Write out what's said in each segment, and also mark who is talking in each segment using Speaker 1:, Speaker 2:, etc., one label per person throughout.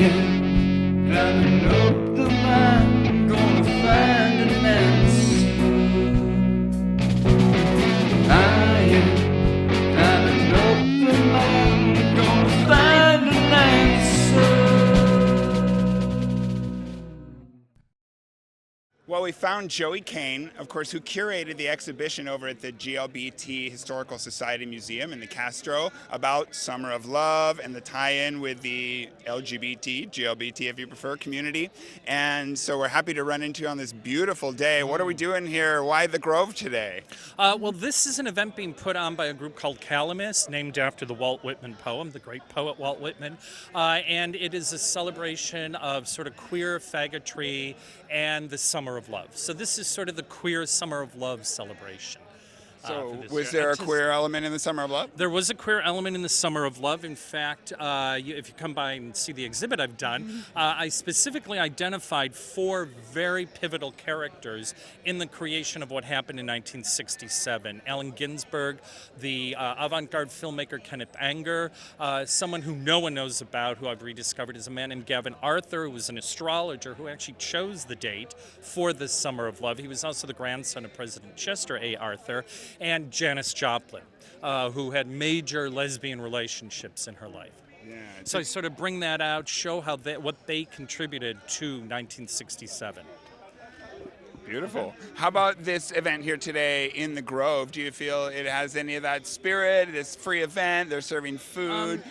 Speaker 1: am climbing up the mountain, gonna find an answer. I am climbing up the mountain, gonna find an answer.
Speaker 2: Well, we found Joey Cain, of course, who curated the exhibition over at the GLBT Historical Society Museum in the Castro about Summer of Love and the tie-in with the GLBT, if you prefer, community. And so we're happy to run into you on this beautiful day. What are we doing here? Why the Grove today?
Speaker 3: Well, this is an event being put on by a group called Capitalism, named after the Walt Whitman poem, the great poet Walt Whitman. And it is a celebration of sort of queer faggotry and the Summer of Love. So this is sort of the queer Summer of Love celebration.
Speaker 2: So was there a queer element in the Summer of Love?
Speaker 3: There was a queer element in the Summer of Love. In fact, if you come by and see the exhibit I've done, I specifically identified 4 very pivotal characters in the creation of what happened in 1967. Allen Ginsberg, the avant-garde filmmaker Kenneth Anger, someone who no one knows about, who I've rediscovered, is a man named Gavin Arthur, who was an astrologer who actually chose the date for the Summer of Love. He was also the grandson of President Chester A. Arthur. And Janis Joplin, who had major lesbian relationships in her life.
Speaker 2: Yeah,
Speaker 3: so I sort of bring that out, show how what they contributed to 1967.
Speaker 2: Beautiful. How about this event here today in the Grove? Do you feel it has any of that spirit? This free event, they're serving food.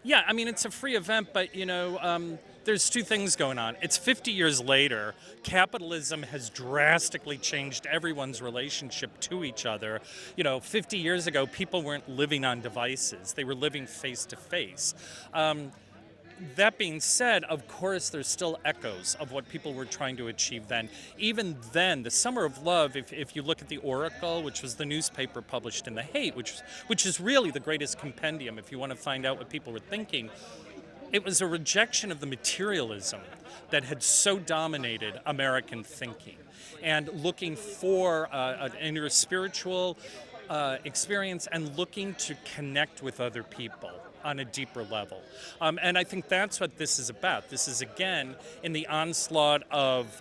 Speaker 3: Yeah, I mean, it's a free event, but, there's 2 things going on. It's 50 years later. Capitalism has drastically changed everyone's relationship to each other. 50 years ago, people weren't living on devices. They were living face to face. That being said, of course, there's still echoes of what people were trying to achieve then. Even then, the Summer of Love, if you look at the Oracle, which was the newspaper published in the Haight, which is really the greatest compendium if you want to find out what people were thinking, it was a rejection of the materialism that had so dominated American thinking, and looking for an inner spiritual experience and looking to connect with other people on a deeper level. And I think that's what this is about. This is, again, in the onslaught of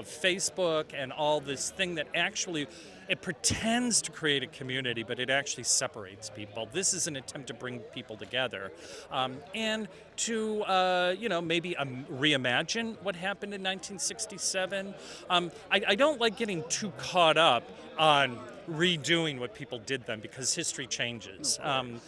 Speaker 3: Facebook and all this thing that actually, it pretends to create a community, but it actually separates people. This is an attempt to bring people together and to, maybe reimagine what happened in 1967. I don't like getting too caught up on redoing what people did then, because history changes. But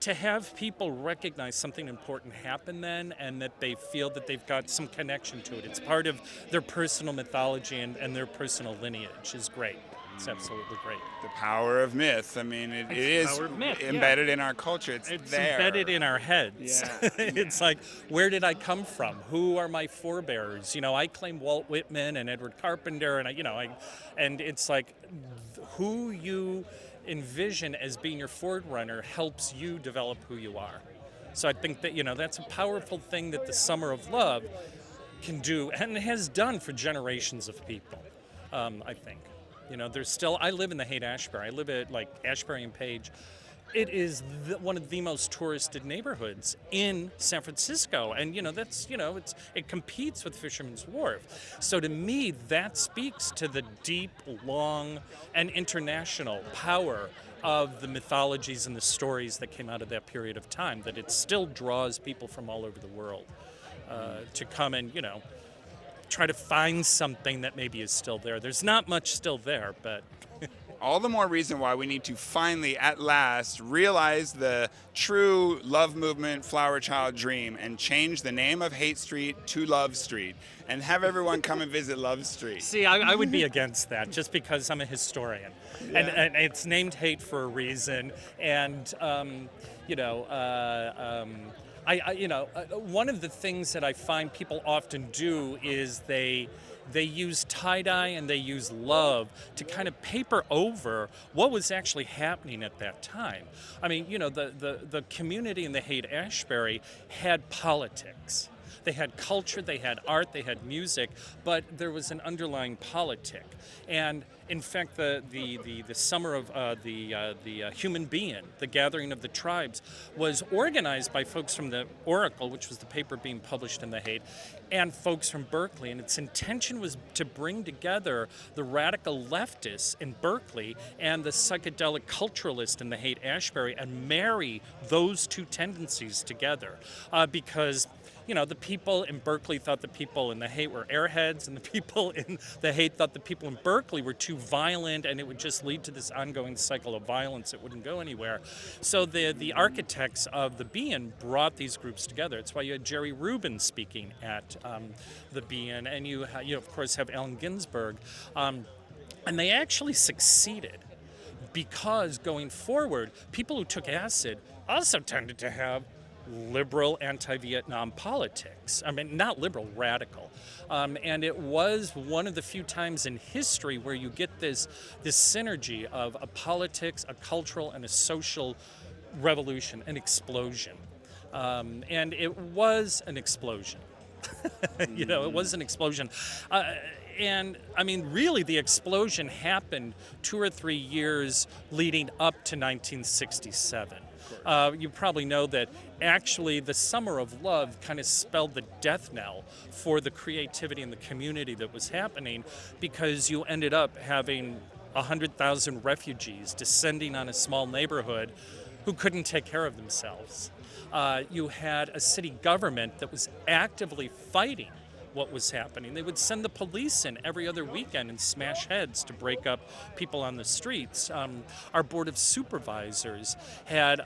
Speaker 3: to have people recognize something important happened then, and that they feel that they've got some connection to it. It's part of their personal mythology and their personal lineage is great. It's absolutely great.
Speaker 2: The power of myth. I mean, it is embedded in our culture. It's there.
Speaker 3: Embedded in our heads.
Speaker 2: Yeah.
Speaker 3: It's like, where did I come from? Who are my forebears? I claim Walt Whitman and Edward Carpenter, and it's like, who you envision as being your forerunner helps you develop who you are. So I think that, that's a powerful thing that the Summer of Love can do, and has done for generations of people, I think. There's still, I live in the Haight-Ashbury. I live at Ashbury and Page. It is one of the most touristed neighborhoods in San Francisco. And, it competes with Fisherman's Wharf. So to me, that speaks to the deep, long, and international power of the mythologies and the stories that came out of that period of time, that it still draws people from all over the world to come and, try to find something that maybe is still there. There's not much still there, but...
Speaker 2: All the more reason why we need to finally, at last, realize the true love movement, flower child dream, and change the name of Haight Street to Love Street, and have everyone come and visit Love Street.
Speaker 3: See, I would be against that, just because I'm a historian.
Speaker 2: Yeah.
Speaker 3: And it's named Haight for a reason, and, one of the things that I find people often do is they use tie-dye and they use love to kind of paper over what was actually happening at that time. I mean, the community in the Haight-Ashbury had politics. They had culture, they had art, they had music, but there was an underlying politic. And in fact, the summer of the human being, the gathering of the tribes, was organized by folks from the Oracle, which was the paper being published in The Haight, and folks from Berkeley. And its intention was to bring together the radical leftists in Berkeley and the psychedelic culturalists in The Haight-Ashbury and marry those two tendencies together. Because the people in Berkeley thought the people in The Haight were airheads, and the people in The Haight thought the people in Berkeley were too violent, and it would just lead to this ongoing cycle of violence that wouldn't go anywhere. So the architects of the Bean brought these groups together. It's why you had Jerry Rubin speaking at the Bean, and you of course have Allen Ginsberg, and they actually succeeded because going forward, people who took acid also tended to have liberal anti-Vietnam politics. I mean, not liberal, radical. And it was one of the few times in history where you get this synergy of a politics, a cultural, and a social revolution, an explosion. And it was an explosion. It was an explosion. And I mean, really, the explosion happened 2 or 3 years leading up to 1967. You probably know that actually the Summer of Love kind of spelled the death knell for the creativity and the community that was happening, because you ended up having 100,000 refugees descending on a small neighborhood who couldn't take care of themselves. You had a city government that was actively fighting what was happening. They would send the police in every other weekend and smash heads to break up people on the streets. Our Board of Supervisors had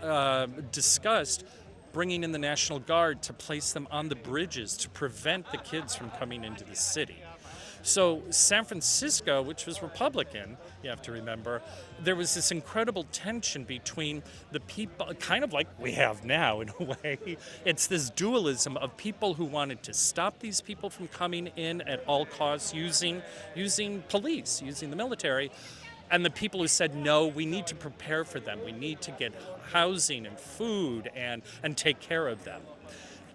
Speaker 3: discussed bringing in the National Guard to place them on the bridges to prevent the kids from coming into the city. So San Francisco, which was Republican, you have to remember, there was this incredible tension between the people, kind of like we have now in a way. It's this dualism of people who wanted to stop these people from coming in at all costs using police, using the military, and the people who said, no, we need to prepare for them. We need to get housing and food and take care of them.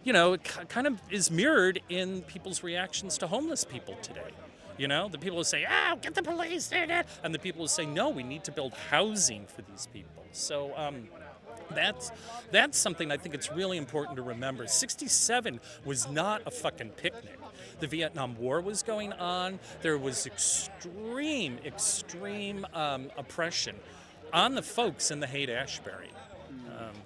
Speaker 3: It kind of is mirrored in people's reactions to homeless people today. The people who say, get the police there, and the people who say, no, we need to build housing for these people. So that's something I think it's really important to remember. 67 was not a fucking picnic. The Vietnam War was going on. There was extreme oppression on the folks in the Haight-Ashbury.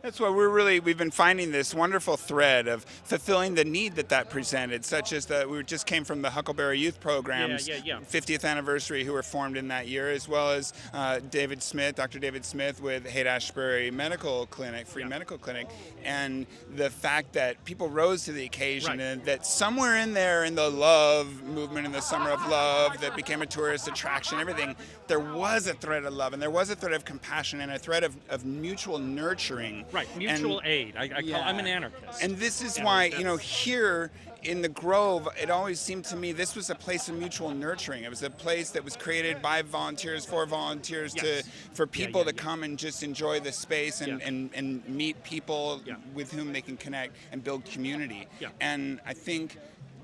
Speaker 2: That's why we've been finding this wonderful thread of fulfilling the need that presented, such as we just came from the Huckleberry Youth Program's 50th anniversary, who were formed in that year, as well as Dr. David Smith with Haight-Ashbury Medical Clinic, free medical clinic, and the fact that people rose to the occasion, and that somewhere in there, in the love movement, in the Summer of Love that became a tourist attraction, everything, there was a thread of love, and there was a thread of compassion, and a thread of mutual nurturing.
Speaker 3: Right, mutual aid. I'm an anarchist.
Speaker 2: And this is why, here in the Grove, it always seemed to me this was a place of mutual nurturing. It was a place that was created by volunteers, for volunteers, for people to come and just enjoy the space and meet people with whom they can connect and build community. And I think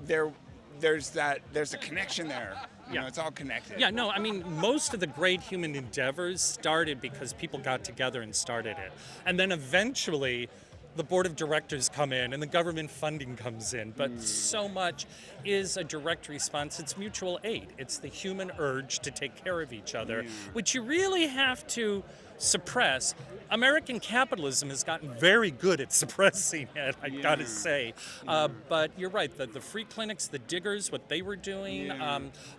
Speaker 2: there's a connection there. It's all connected.
Speaker 3: Yeah, no, I mean, most of the great human endeavors started because people got together and started it. And then eventually, the board of directors come in and the government funding comes in. But so much is a direct response. It's mutual aid. It's the human urge to take care of each other, which you really have to suppress. American capitalism has gotten very good at suppressing it, I gotta say. But you're right, the free clinics, the diggers, what they were doing,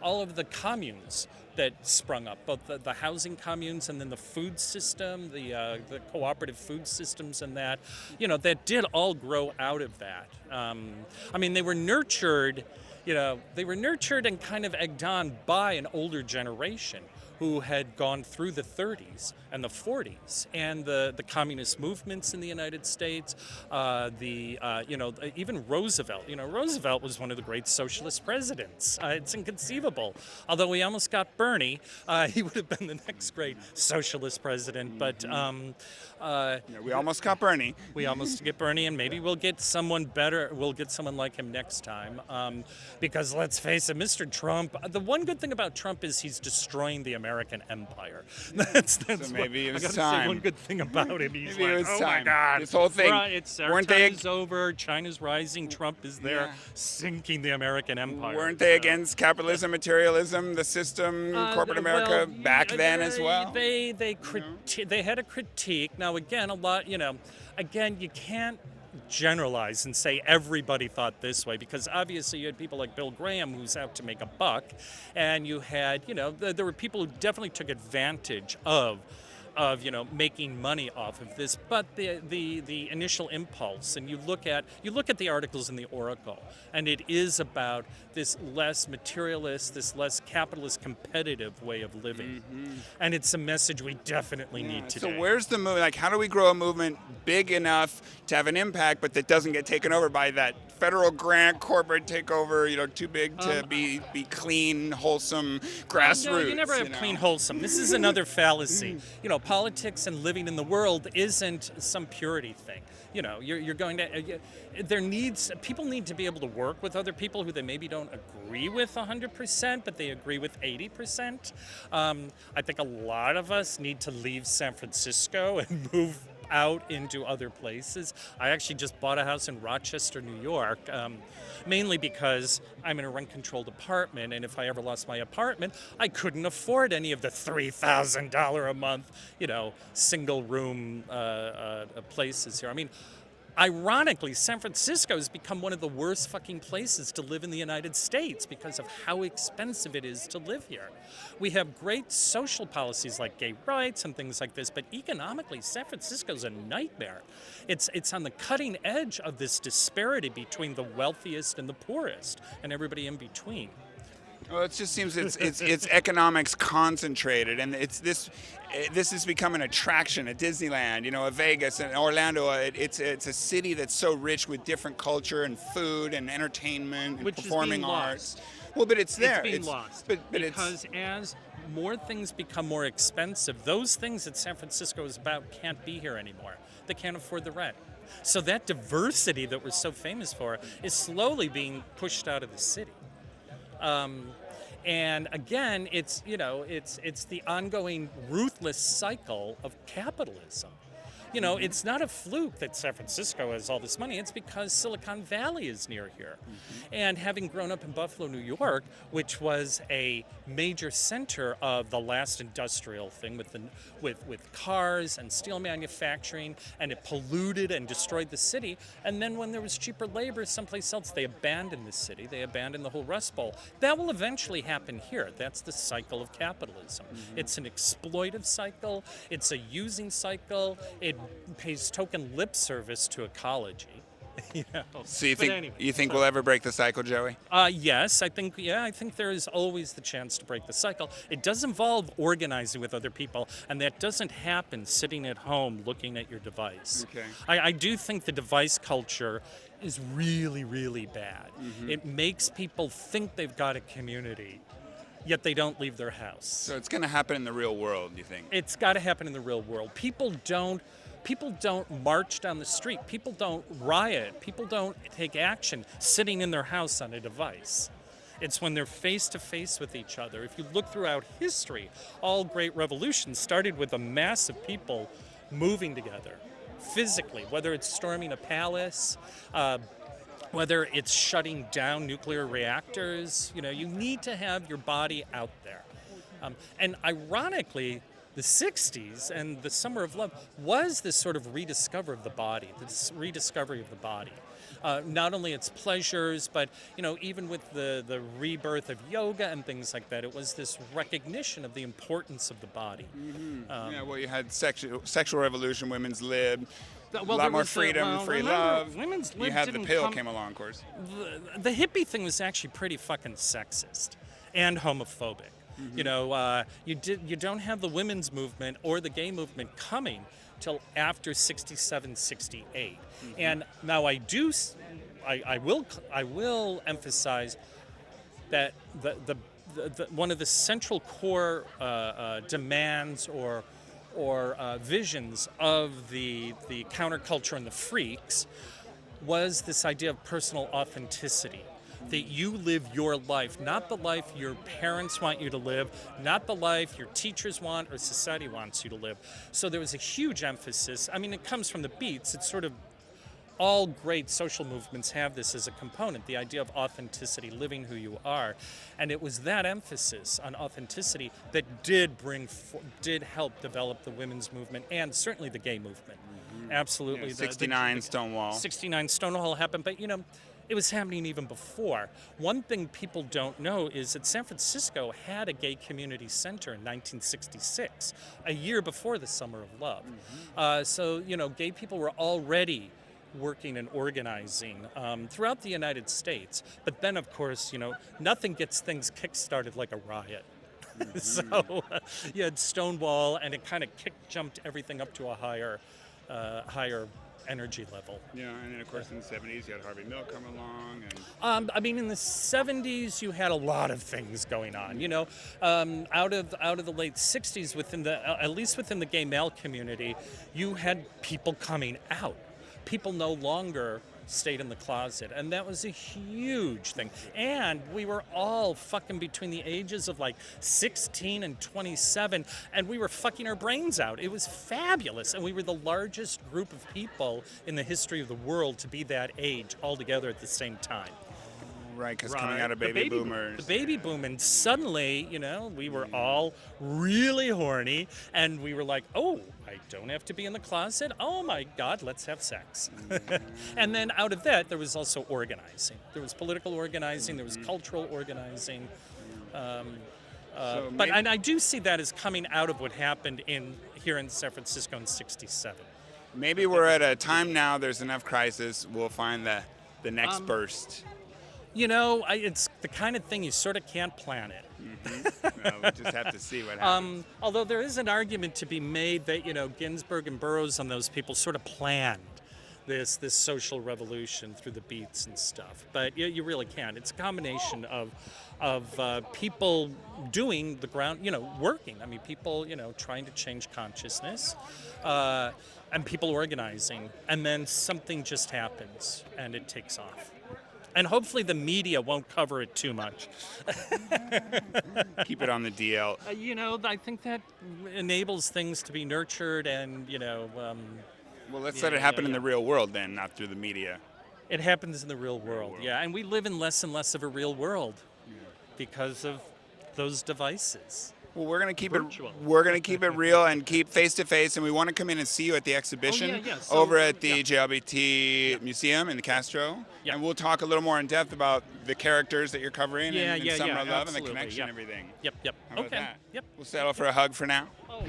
Speaker 3: all of the communes that sprung up, both the housing communes and then the food system, the cooperative food systems and that did all grow out of that. I mean, they were nurtured and kind of egged on by an older generation who had gone through the 30s and the 40s and the communist movements in the United States, even Roosevelt. Roosevelt was one of the great socialist presidents. It's inconceivable. Although we almost got Bernie, he would have been the next great socialist president. But
Speaker 2: we almost got Bernie.
Speaker 3: We almost get Bernie, and maybe we'll get someone better. We'll get someone like him next time. Because let's face it, Mr. Trump. The one good thing about Trump is he's destroying the American empire. That's
Speaker 2: so maybe it was
Speaker 3: I gotta
Speaker 2: time.
Speaker 3: Say one good thing about him. He's
Speaker 2: maybe
Speaker 3: like,
Speaker 2: it was
Speaker 3: oh
Speaker 2: time.
Speaker 3: my God,
Speaker 2: this whole thing.
Speaker 3: Weren't they? Is over. China's rising. Trump is there, sinking the American empire.
Speaker 2: Weren't they against capitalism, materialism, the system, corporate America back then as well?
Speaker 3: They had a critique. Now again, a lot. Again, you can't generalize and say everybody thought this way, because obviously you had people like Bill Graham who's out to make a buck, and you had there were people who definitely took advantage of making money off of this. But the initial impulse, and you look at the articles in the Oracle, and it is about this less materialist, this less capitalist competitive way of living. And it's a message we definitely need today.
Speaker 2: So where's the movement? Like, how do we grow a movement big enough to have an impact, but that doesn't get taken over by that federal grant, corporate takeover, too big to be clean, wholesome, grassroots?
Speaker 3: No, you never have clean, wholesome. This is another fallacy. Politics and living in the world isn't some purity thing. You're going to. People need to be able to work with other people who they maybe don't agree with 100%, but they agree with 80%. I think a lot of us need to leave San Francisco and move out into other places. I actually just bought a house in Rochester, New York, mainly because I'm in a rent-controlled apartment, and if I ever lost my apartment, I couldn't afford any of the $3,000 a month, single-room places here. I mean, ironically, San Francisco has become one of the worst fucking places to live in the United States because of how expensive it is to live here. We have great social policies like gay rights and things like this, but economically, San Francisco's a nightmare. It's on the cutting edge of this disparity between the wealthiest and the poorest, and everybody in between.
Speaker 2: Well, it just seems it's economics concentrated, and this has become an attraction, a Disneyland, a Vegas and Orlando. It's a city that's so rich with different culture and food and entertainment and performing arts. Well, but it's there.
Speaker 3: It's being lost. Because as more things become more expensive, those things that San Francisco is about can't be here anymore. They can't afford the rent. So that diversity that we're so famous for is slowly being pushed out of the city. And again, it's the ongoing ruthless cycle of capitalism. It's not a fluke that San Francisco has all this money. It's because Silicon Valley is near here. And having grown up in Buffalo, New York, which was a major center of the last industrial thing with cars and steel manufacturing, and it polluted and destroyed the city. And then when there was cheaper labor someplace else, they abandoned the city. They abandoned the whole Rust Bowl. That will eventually happen here. That's the cycle of capitalism. It's an exploitive cycle. It's a using cycle. It pays token lip service to ecology.
Speaker 2: So you think we'll ever break the cycle, Joey?
Speaker 3: Yes, I think there is always the chance to break the cycle. It does involve organizing with other people, and that doesn't happen sitting at home looking at your device.
Speaker 2: Okay.
Speaker 3: I do think the device culture is really, really bad. It makes people think they've got a community, yet they don't leave their house.
Speaker 2: So it's going to happen in the real world, you think?
Speaker 3: It's got to happen in the real world. People don't march down the street. People don't riot. People don't take action sitting in their house on a device. It's when they're face to face with each other. If you look throughout history, all great revolutions started with a mass of people moving together physically, whether it's storming a palace, whether it's shutting down nuclear reactors. You need to have your body out there. And ironically, the 60s and the Summer of Love was this sort of rediscovery of the body, not only its pleasures, but even with the rebirth of yoga and things like that, it was this recognition of the importance of the body.
Speaker 2: You had sexual revolution, women's lib, a lot more freedom, free love.
Speaker 3: Women's lib
Speaker 2: you had the pill came along, of course.
Speaker 3: The hippie thing was actually pretty fucking sexist and homophobic. You know, you don't have the women's movement or the gay movement coming till after 67, 68. And now I will emphasize that the one of the central core demands or visions of the counterculture and the freaks was this idea of personal authenticity. That you live your life, not the life your parents want you to live, not the life your teachers want or society wants you to live. So there was a huge emphasis. I mean, it comes from the Beats. It's sort of all great social movements have this as a component, the idea of authenticity, living who you are. And it was that emphasis on authenticity that did help develop the women's movement and certainly the gay movement. Absolutely.
Speaker 2: Yeah, 69 Stonewall.
Speaker 3: 69 Stonewall happened, but you know, it was happening even before. One thing people don't know is that San Francisco had a gay community center in 1966, a year before the Summer of Love. So, you know, gay people were already working and organizing throughout the United States. But then, of course, you know, nothing gets things kick-started like a riot. So you had Stonewall, and it kind of jumped everything up to a higher energy level.
Speaker 2: Yeah, and then of course in the 70s you had Harvey Milk come along.
Speaker 3: I mean, in the 70s you had a lot of things going on. You know, out of the late 60s, at least within the gay male community, you had people coming out. People no longer stayed in the closet, and that was a huge thing. And we were all fucking between the ages of like 16 and 27, and we were fucking our brains out. It was fabulous, and we were the largest group of people in the history of the world to be that age all together at the same time.
Speaker 2: Right, because coming out of baby boomers.
Speaker 3: The baby boom, and suddenly, you know, we were all really horny, and we were like, oh, I don't have to be in the closet. Oh my God, let's have sex. And then out of that, there was also organizing. There was political organizing, there was cultural organizing. And I do see that as coming out of what happened here in San Francisco in '67.
Speaker 2: Maybe we're at a time now, there's enough crisis, we'll find the next burst.
Speaker 3: You know, it's the kind of thing you sort of can't plan it.
Speaker 2: Well, we just have to see what happens.
Speaker 3: Although there is an argument to be made that, you know, Ginsburg and Burroughs and those people sort of planned this social revolution through the Beats and stuff. But you really can't. It's a combination of people doing the ground, you know, working. I mean, people, you know, trying to change consciousness, and people organizing. And then something just happens and it takes off. And hopefully the media won't cover it too much.
Speaker 2: Keep it on the DL.
Speaker 3: You know, I think that enables things to be nurtured and, you know...
Speaker 2: well, let's let it happen in the real world then, not through the media.
Speaker 3: It happens in the real world, yeah. And we live in less and less of a real world because of those devices.
Speaker 2: Well, we're going to keep it real and keep face to face, and we want to come in and see you at the exhibition over at the GLBT Museum in the Castro.
Speaker 3: Yep.
Speaker 2: And we'll talk a little more in depth about the characters that you're covering and Summer of Love and the
Speaker 3: absolutely,
Speaker 2: connection and everything.
Speaker 3: Yep.
Speaker 2: How about
Speaker 3: Okay.
Speaker 2: that?
Speaker 3: Yep.
Speaker 2: We'll settle for a hug for now.
Speaker 3: Oh.